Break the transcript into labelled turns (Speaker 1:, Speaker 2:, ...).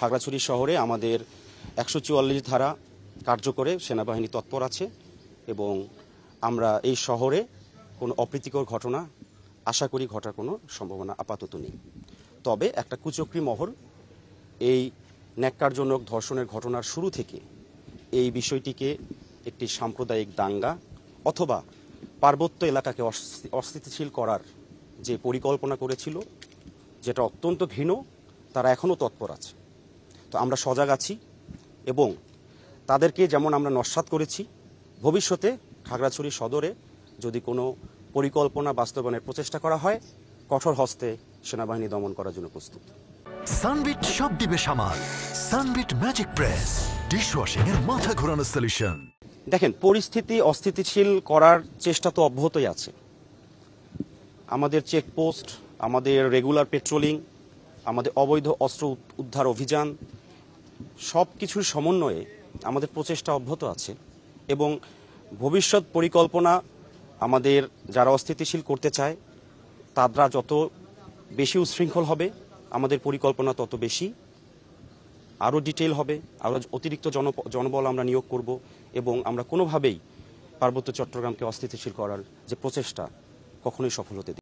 Speaker 1: খাগড়াছড়ি শহরে আমাদের 144 ধারা কার্যকরে সেনাবাহিনী তৎপর আছে এবং আমরা এই শহরে কোনো অপ্রীতিকর ঘটনা আশা করি ঘটার কোনো সম্ভাবনা আপাতত নেই। তবে একটা কুচক্রী মহল এই ন্যাক্কারজনক ধর্ষণের ঘটনার শুরু থেকে এই বিষয়টিকে একটি সাম্প্রদায়িক দাঙ্গা অথবা পার্বত্য এলাকাকে অস্থিতিশীল করার যে পরিকল্পনা করেছিল, যেটা অত্যন্ত ঘৃণ্য, তারা এখনও তৎপর আছে। তো আমরা সজাগ আছি এবং তাদেরকে যেমন আমরা নস্যাৎ করেছি, ভবিষ্যতে খাগড়াছড়ি সদরে যদি কোনো পরিকল্পনা বাস্তবায়নের প্রচেষ্টা করা হয়, কঠোর হস্তে সেনাবাহিনী দমন করার জন্য প্রস্তুত।
Speaker 2: সানবিট সব দিবে সামাল। সানবিট ম্যাজিক প্রেস ডিশওয়াশিং এর মাথা ঘোরানো সলিউশন।
Speaker 1: দেখেন, পরিস্থিতি অস্থিতিশীল করার চেষ্টা তো অব্যাহতই আছে। আমাদের চেকপোস্ট, আমাদের রেগুলার পেট্রোলিং, আমাদের অবৈধ অস্ত্র উদ্ধার অভিযান, সব কিছুর সমন্বয়ে আমাদের প্রচেষ্টা অব্যাহত আছে এবং ভবিষ্যৎ পরিকল্পনা আমাদের যারা অস্থিতিশীল করতে চায় তারা যত বেশি উচ্ছৃঙ্খল হবে, আমাদের পরিকল্পনা তত বেশি আরও ডিটেইল হবে, আরও অতিরিক্ত জনবল আমরা নিয়োগ করব এবং আমরা কোনোভাবেই পার্বত্য চট্টগ্রামকে অস্থিতিশীল করার যে প্রচেষ্টা কখনোই সফল হতে